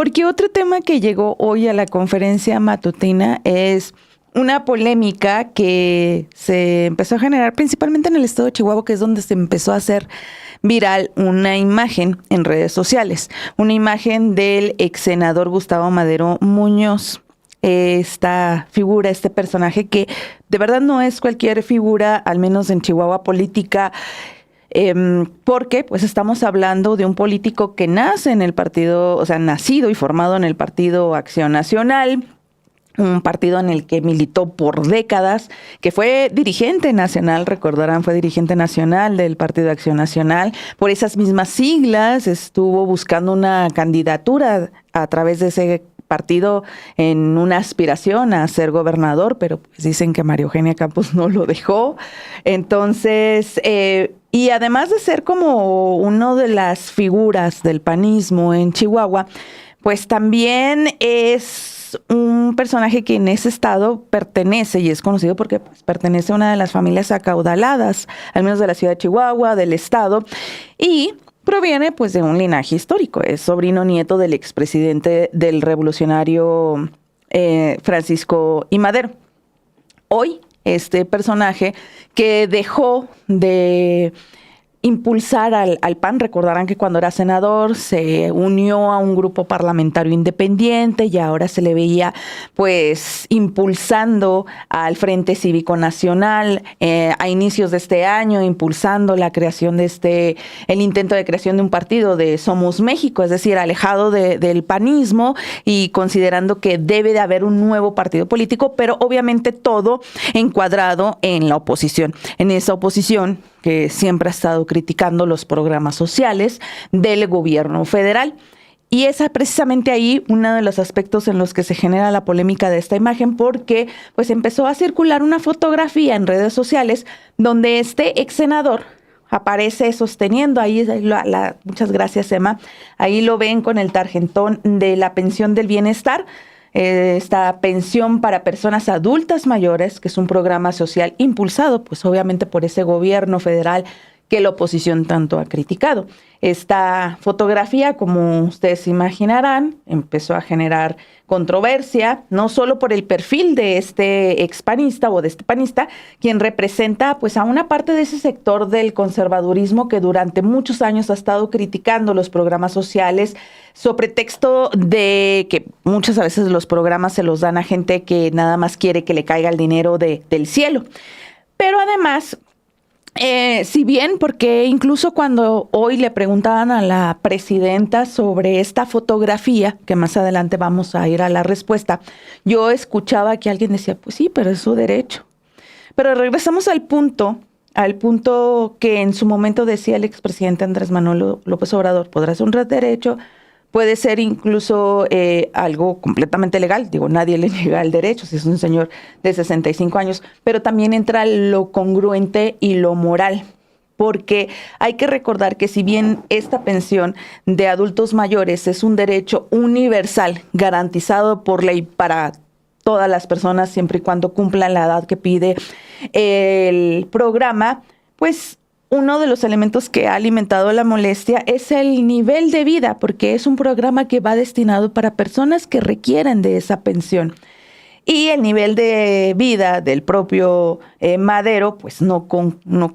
Porque otro tema que llegó hoy a la conferencia matutina es una polémica que se empezó a generar principalmente en el estado de Chihuahua, que es donde se empezó a hacer viral una imagen en redes sociales, una imagen del ex senador Gustavo Madero Muñoz. Esta figura, este personaje que de verdad no es cualquier figura, al menos en Chihuahua política, porque pues estamos hablando de un político que nace en el partido, o sea, nacido y formado en el Partido Acción Nacional, un partido en el que militó por décadas, que fue dirigente nacional, recordarán, fue dirigente nacional del Partido de Acción Nacional. Por esas mismas siglas estuvo buscando una candidatura a través de ese partido en una aspiración a ser gobernador, pero pues dicen que María Eugenia Campos no lo dejó. Entonces, y además de ser como una de las figuras del panismo en Chihuahua, pues también es un personaje que en ese estado pertenece y es conocido porque pues, pertenece a una de las familias acaudaladas, al menos de la ciudad de Chihuahua, del estado, y proviene pues de un linaje histórico. Es sobrino nieto del expresidente del revolucionario Francisco I. Madero. Hoy, este personaje que dejó de impulsar al PAN. Recordarán que cuando era senador se unió a un grupo parlamentario independiente y ahora se le veía pues impulsando al Frente Cívico Nacional a inicios de este año, impulsando la creación de el intento de creación de un partido de Somos México, es decir, alejado del panismo y considerando que debe de haber un nuevo partido político, pero obviamente todo encuadrado en la oposición. En esa oposición que siempre ha estado criticando los programas sociales del gobierno federal. Y es precisamente ahí uno de los aspectos en los que se genera la polémica de esta imagen, porque pues empezó a circular una fotografía en redes sociales donde este ex senador aparece sosteniendo, ahí muchas gracias Emma, ahí lo ven con el tarjetón de la pensión del bienestar, esta pensión para personas adultas mayores, que es un programa social impulsado, pues obviamente por ese gobierno federal que la oposición tanto ha criticado. Esta fotografía, como ustedes imaginarán, empezó a generar controversia, no solo por el perfil de este expanista o de este panista, quien representa pues a una parte de ese sector del conservadurismo que durante muchos años ha estado criticando los programas sociales, sobre pretexto de que muchas veces los programas se los dan a gente que nada más quiere que le caiga el dinero del cielo. Pero además, si bien, porque incluso cuando hoy le preguntaban a la presidenta sobre esta fotografía, que más adelante vamos a ir a la respuesta, yo escuchaba que alguien decía, pues sí, pero es su derecho. Pero regresamos al punto que en su momento decía el expresidente Andrés Manuel López Obrador, podrá ser un derecho, puede ser incluso algo completamente legal. Digo, nadie le niega el derecho si es un señor de 65 años, pero también entra lo congruente y lo moral. Porque hay que recordar que si bien esta pensión de adultos mayores es un derecho universal garantizado por ley para todas las personas siempre y cuando cumplan la edad que pide el programa, pues uno de los elementos que ha alimentado la molestia es el nivel de vida, porque es un programa que va destinado para personas que requieren de esa pensión. Y el nivel de vida del propio Madero, pues no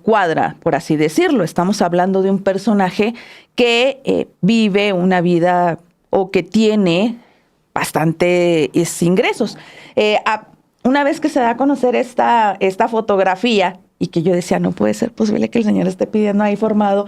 cuadra, por así decirlo. Estamos hablando de un personaje que vive una vida o que tiene bastantes ingresos. Una vez que se da a conocer esta fotografía, y que yo decía, no puede ser posible que el señor esté pidiendo ahí formado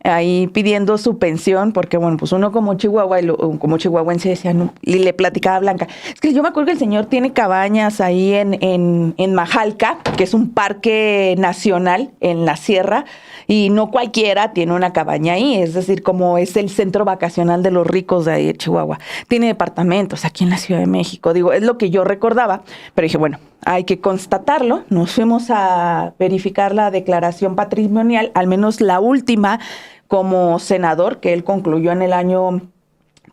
ahí pidiendo su pensión, porque bueno, pues uno como Chihuahua, como chihuahuense decía, no, y le platicaba a Blanca, es que yo me acuerdo que el señor tiene cabañas ahí en Majalca, que es un parque nacional en la sierra, y no cualquiera tiene una cabaña ahí, es decir, como es el centro vacacional de los ricos de ahí de Chihuahua. Tiene departamentos aquí en la Ciudad de México, digo, es lo que yo recordaba, pero dije, bueno, hay que constatarlo. Nos fuimos a verificar la declaración patrimonial, al menos la última como senador, que él concluyó en el año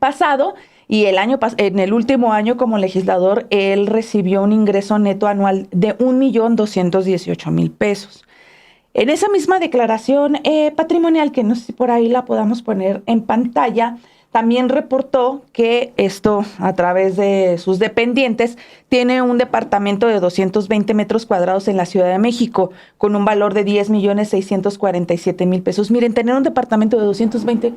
pasado, y en el último año como legislador, él recibió un ingreso neto anual de 1,218,000 pesos. En esa misma declaración patrimonial, que no sé si por ahí la podamos poner en pantalla, también reportó que esto, a través de sus dependientes, tiene un departamento de 220 metros cuadrados en la Ciudad de México, con un valor de 10,647,000 pesos. Miren, tener un departamento de 220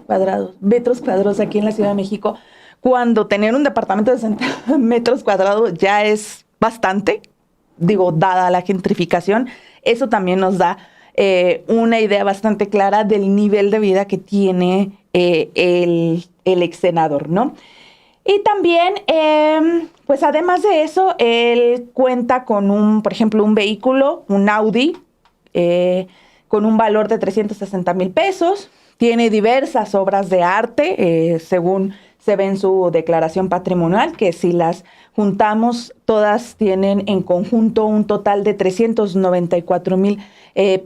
metros cuadrados aquí en la Ciudad de México, cuando tener un departamento de 60 metros cuadrados ya es bastante, digo, dada la gentrificación, eso también nos da una idea bastante clara del nivel de vida que tiene el ex senador, ¿no? Y también, pues además de eso, él cuenta con por ejemplo, un vehículo, un Audi, con un valor de 360,000 pesos. Tiene diversas obras de arte, según se ve en su declaración patrimonial, que si las juntamos, todas tienen en conjunto un total de 394,000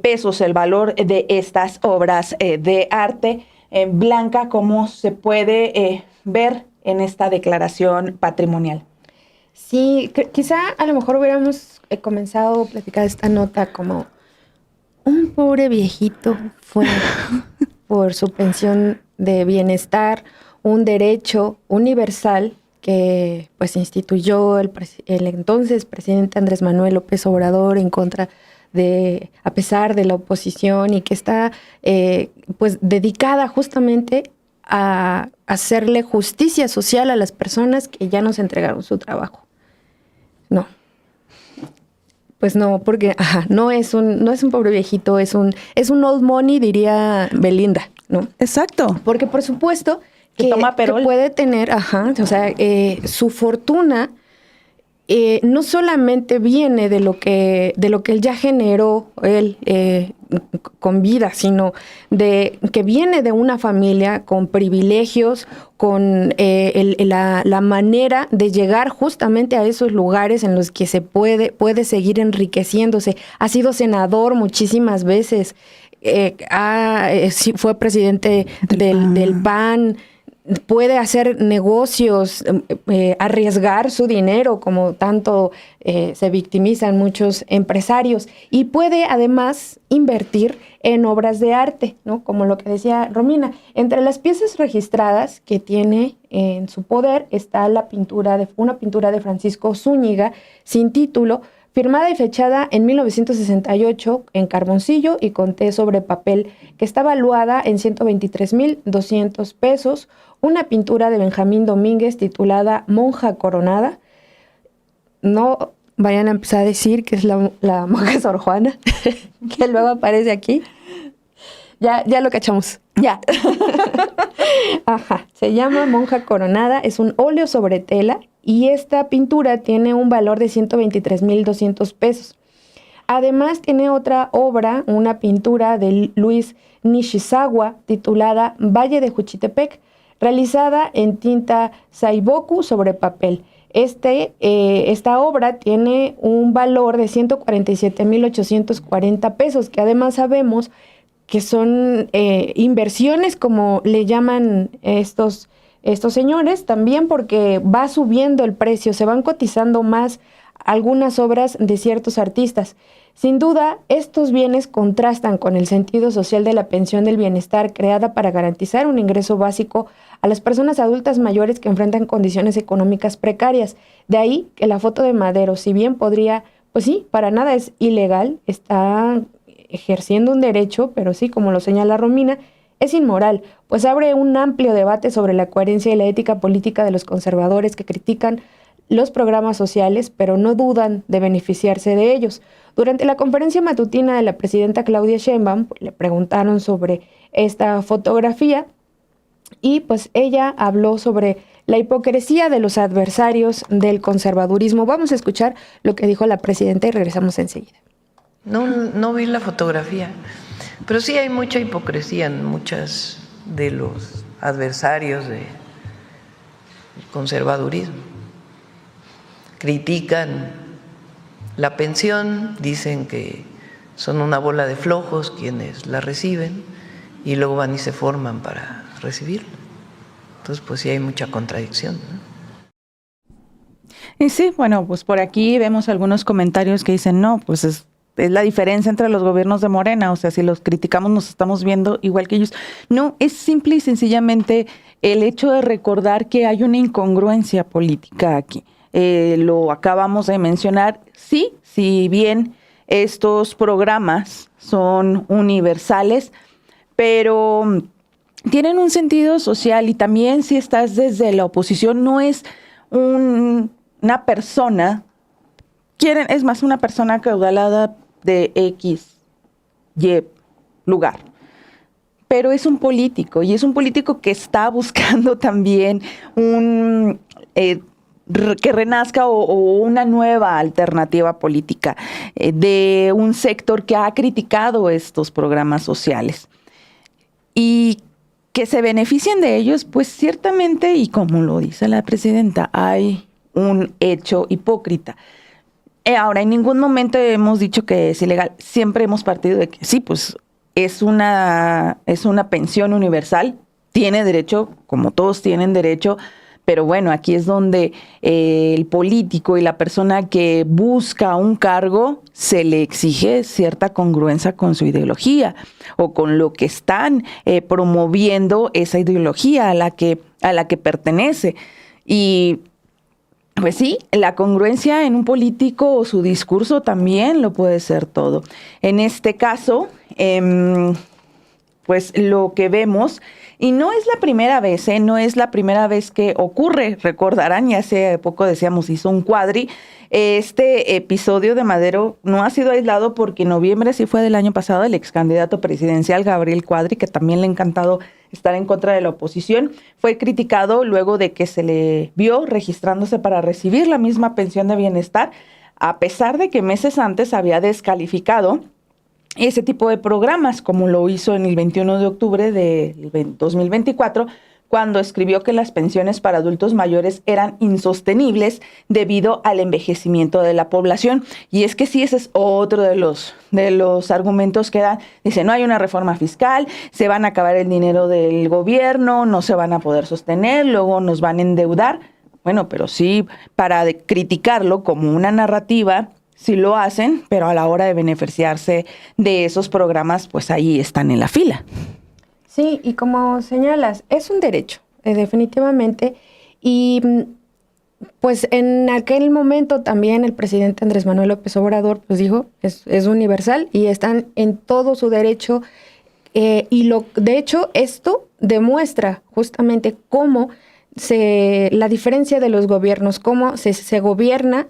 pesos el valor de estas obras de arte. Blanca, como se puede ver en esta declaración patrimonial. Sí, quizá a lo mejor hubiéramos comenzado a platicar esta nota como un pobre viejito fue por su pensión de bienestar, un derecho universal que pues instituyó el entonces presidente Andrés Manuel López Obrador en contra a pesar de la oposición, y que está pues dedicada justamente a hacerle justicia social a las personas que ya nos entregaron su trabajo. No. Pues no, porque no es un pobre viejito, es un old money, diría Belinda, ¿no? Exacto. Porque por supuesto que puede tener, o sea, su fortuna no solamente viene de lo que él ya generó con vida, sino de que viene de una familia con privilegios, con la manera de llegar justamente a esos lugares en los que se puede seguir enriqueciéndose. Ha sido senador muchísimas veces, fue presidente del PAN, puede hacer negocios, arriesgar su dinero, como tanto se victimizan muchos empresarios, y puede además invertir en obras de arte, ¿no? Como lo que decía Romina. Entre las piezas registradas que tiene en su poder está una pintura de Francisco Zúñiga, sin título, firmada y fechada en 1968 en carboncillo y con té sobre papel, que está valuada en 123,200 pesos. Una pintura de Benjamín Domínguez titulada Monja Coronada. No vayan a empezar a decir que es la monja Sor Juana, que luego aparece aquí. Ya lo cachamos. Ya. Se llama Monja Coronada, es un óleo sobre tela, y esta pintura tiene un valor de 123,200 pesos. Además tiene otra obra, una pintura de Luis Nishizawa titulada Valle de Juchitepec, realizada en tinta Saiboku sobre papel. Esta obra tiene un valor de 147,840 pesos, que además sabemos que son inversiones, como le llaman estos señores, también porque va subiendo el precio, se van cotizando más algunas obras de ciertos artistas. Sin duda, estos bienes contrastan con el sentido social de la pensión del bienestar, creada para garantizar un ingreso básico a las personas adultas mayores que enfrentan condiciones económicas precarias. De ahí que la foto de Madero, si bien podría, pues sí, para nada es ilegal, está ejerciendo un derecho, pero sí, como lo señala Romina, es inmoral, pues abre un amplio debate sobre la coherencia y la ética política de los conservadores que critican los programas sociales, pero no dudan de beneficiarse de ellos. Durante la conferencia matutina de la presidenta Claudia Sheinbaum, le preguntaron sobre esta fotografía y pues ella habló sobre la hipocresía de los adversarios del conservadurismo. Vamos a escuchar lo que dijo la presidenta y regresamos enseguida. No vi la fotografía, pero sí hay mucha hipocresía en muchos de los adversarios del conservadurismo. Critican la pensión, dicen que son una bola de flojos quienes la reciben y luego van y se forman para recibirla. Entonces, pues sí hay mucha contradicción, ¿no? Y sí, bueno, pues por aquí vemos algunos comentarios que dicen, no, pues es la diferencia entre los gobiernos de Morena, o sea, si los criticamos nos estamos viendo igual que ellos. No, es simple y sencillamente el hecho de recordar que hay una incongruencia política aquí. Lo acabamos de mencionar, sí, si bien estos programas son universales, pero tienen un sentido social y también si estás desde la oposición no es una persona, es más una persona acaudalada de X, Y lugar. Pero es un político y es un político que está buscando también que renazca o una nueva alternativa política de un sector que ha criticado estos programas sociales. Y que se beneficien de ellos, pues ciertamente, y como lo dice la presidenta, hay un hecho hipócrita. Ahora, en ningún momento hemos dicho que es ilegal. Siempre hemos partido de que sí, pues es una pensión universal, tiene derecho, como todos tienen derecho, pero bueno, aquí es donde el político y la persona que busca un cargo se le exige cierta congruencia con su ideología o con lo que están promoviendo esa ideología a la que pertenece. Y pues sí, la congruencia en un político o su discurso también lo puede ser todo. En este caso, pues lo que vemos, y no es la primera vez, no es la primera vez que ocurre, recordarán, y hace poco decíamos, hizo un cuadri, este episodio de Madero no ha sido aislado porque en noviembre, sí fue del año pasado, el ex candidato presidencial Gabriel Cuadri, que también le ha encantado estar en contra de la oposición, fue criticado luego de que se le vio registrándose para recibir la misma pensión de bienestar, a pesar de que meses antes había descalificado ese tipo de programas, como lo hizo en el 21 de octubre de 2024, cuando escribió que las pensiones para adultos mayores eran insostenibles debido al envejecimiento de la población. Y es que sí, ese es otro de los argumentos que dan. Dice, no hay una reforma fiscal, se van a acabar el dinero del gobierno, no se van a poder sostener, luego nos van a endeudar. Bueno, pero sí, para criticarlo como una narrativa, sí lo hacen, pero a la hora de beneficiarse de esos programas, pues ahí están en la fila. Sí, y como señalas, es un derecho, definitivamente. Y pues en aquel momento también el presidente Andrés Manuel López Obrador pues dijo, es universal y están en todo su derecho. De hecho, esto demuestra justamente cómo la diferencia de los gobiernos, cómo se gobierna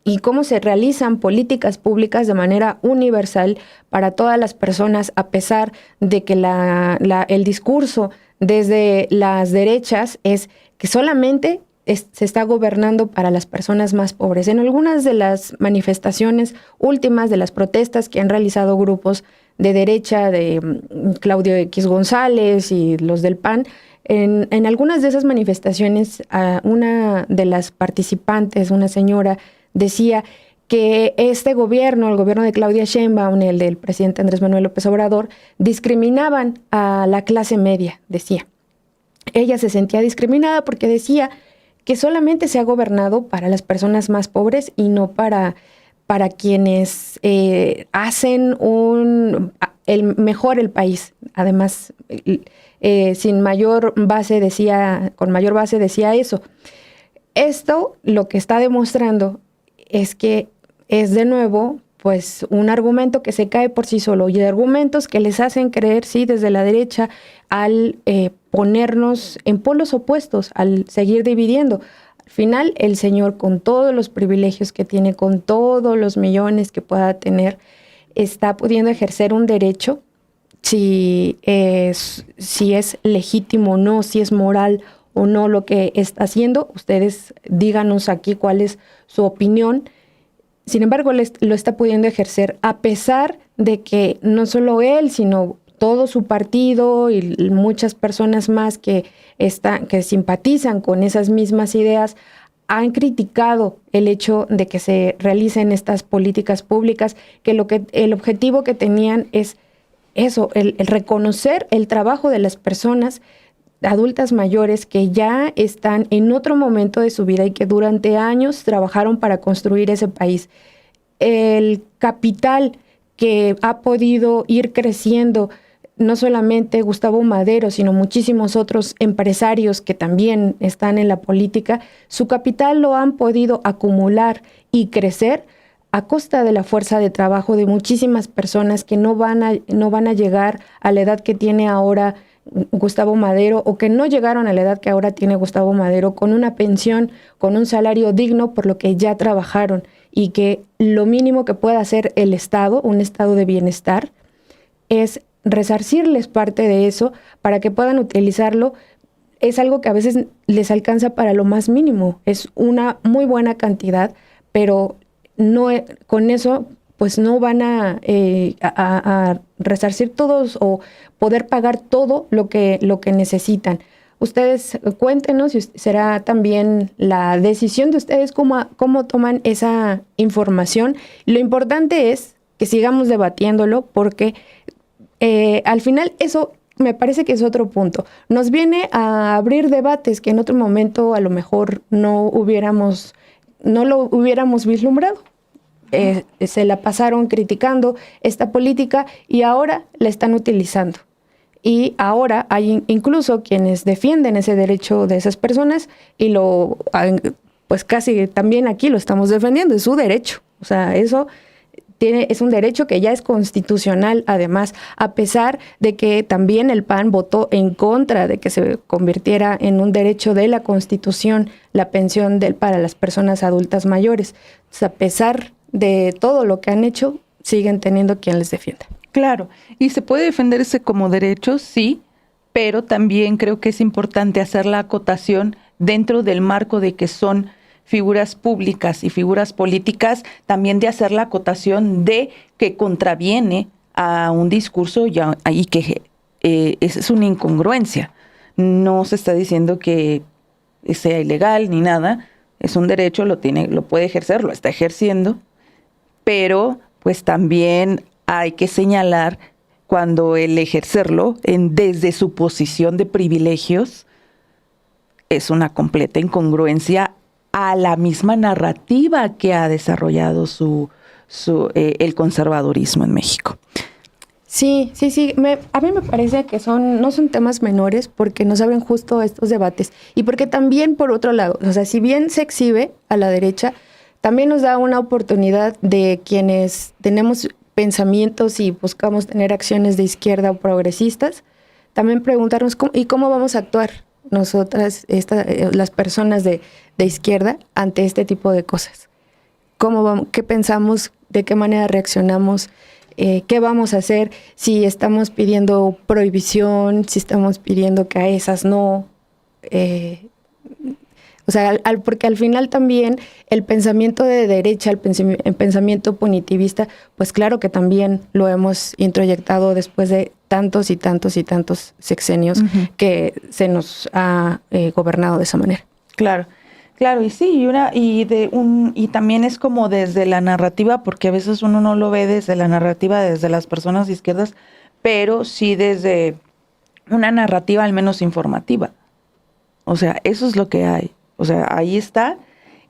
y cómo se realizan políticas públicas de manera universal para todas las personas, a pesar de que el discurso desde las derechas es que solamente se está gobernando para las personas más pobres. En algunas de las manifestaciones últimas de las protestas que han realizado grupos de derecha, de Claudio X González y los del PAN, en algunas de esas manifestaciones, una de las participantes, una señora, decía que este gobierno, el gobierno de Claudia Sheinbaum, el del presidente Andrés Manuel López Obrador, discriminaban a la clase media, decía. Ella se sentía discriminada porque decía que solamente se ha gobernado para las personas más pobres y no para quienes hacen mejor el país. Además, con mayor base decía eso. Esto lo que está demostrando es que es de nuevo pues un argumento que se cae por sí solo y argumentos que les hacen creer, sí, desde la derecha, al ponernos en polos opuestos, al seguir dividiendo. Al final, el señor, con todos los privilegios que tiene, con todos los millones que pueda tener, está pudiendo ejercer un derecho, si es legítimo o no, si es moral o no lo que está haciendo. Ustedes díganos aquí cuál es su opinión. Sin embargo, lo está pudiendo ejercer a pesar de que no solo él, sino todo su partido y muchas personas más que simpatizan con esas mismas ideas han criticado el hecho de que se realicen estas políticas públicas, que el objetivo que tenían es eso, el reconocer el trabajo de las personas adultas mayores que ya están en otro momento de su vida y que durante años trabajaron para construir ese país. El capital que ha podido ir creciendo, no solamente Gustavo Madero, sino muchísimos otros empresarios que también están en la política, su capital lo han podido acumular y crecer a costa de la fuerza de trabajo de muchísimas personas que no van a llegar a la edad que tiene ahora Gustavo Madero, o que no llegaron a la edad que ahora tiene Gustavo Madero, con una pensión, con un salario digno por lo que ya trabajaron, y que lo mínimo que pueda hacer el Estado, un estado de bienestar, es resarcirles parte de eso para que puedan utilizarlo. Es algo que a veces les alcanza para lo más mínimo, es una muy buena cantidad, pero no, con eso pues no van a resarcir todos o poder pagar todo lo que necesitan. Ustedes cuéntenos, y será también la decisión de ustedes cómo toman esa información. Lo importante es que sigamos debatiéndolo, porque al final eso me parece que es otro punto. Nos viene a abrir debates que en otro momento a lo mejor no lo hubiéramos vislumbrado. Se la pasaron criticando esta política y ahora la están utilizando. Y ahora hay incluso quienes defienden ese derecho de esas personas y pues casi también aquí lo estamos defendiendo, es su derecho. O sea, eso es un derecho que ya es constitucional, además, a pesar de que también el PAN votó en contra de que se convirtiera en un derecho de la Constitución la pensión para las personas adultas mayores. O sea, a pesar de todo lo que han hecho, siguen teniendo quien les defienda. Claro, y se puede defenderse como derecho, sí, pero también creo que es importante hacer la acotación dentro del marco de que son figuras públicas y figuras políticas, también de hacer la acotación de que contraviene a un discurso y que es una incongruencia. No se está diciendo que sea ilegal ni nada, es un derecho, lo puede ejercer, lo está ejerciendo, pero pues también hay que señalar cuando el ejercerlo desde su posición de privilegios es una completa incongruencia a la misma narrativa que ha desarrollado el conservadurismo en México. Sí. A mí me parece que no son temas menores, porque nos abren justo estos debates y porque también, por otro lado, o sea, si bien se exhibe a la derecha, también nos da una oportunidad de quienes tenemos pensamientos y buscamos tener acciones de izquierda o progresistas, también preguntarnos cómo vamos a actuar nosotras, las personas de izquierda, ante este tipo de cosas. ¿Qué pensamos? ¿De qué manera reaccionamos? ¿Qué vamos a hacer si estamos pidiendo prohibición, si estamos pidiendo que a esas no? O sea, porque al final también el pensamiento de derecha, el pensamiento punitivista, pues claro que también lo hemos introyectado después de tantos y tantos y tantos sexenios que se nos ha gobernado de esa manera. Claro, y sí, y también es como desde la narrativa, porque a veces uno no lo ve desde la narrativa, desde las personas de izquierdas, pero sí desde una narrativa al menos informativa. O sea, eso es lo que hay. O sea, ahí está.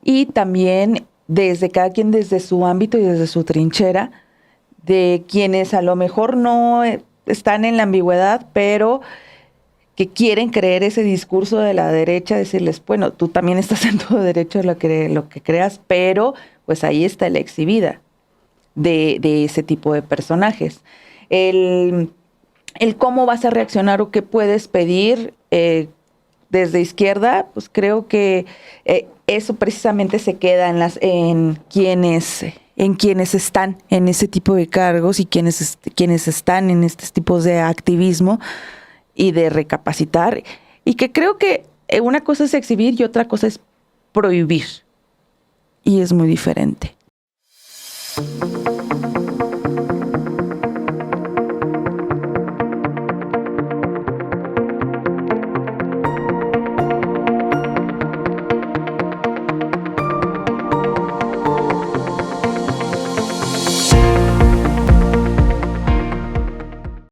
Y también desde cada quien, desde su ámbito y desde su trinchera, de quienes a lo mejor no están en la ambigüedad, pero que quieren creer ese discurso de la derecha, decirles, bueno, tú también estás en todo derecho a lo que creas, pero pues ahí está la exhibida de ese tipo de personajes. El cómo vas a reaccionar o qué puedes pedir desde izquierda, pues creo que eso precisamente se queda en quienes están en ese tipo de cargos y quienes están en estos tipos de activismo y de recapacitar, y que creo que una cosa es exhibir y otra cosa es prohibir, y es muy diferente.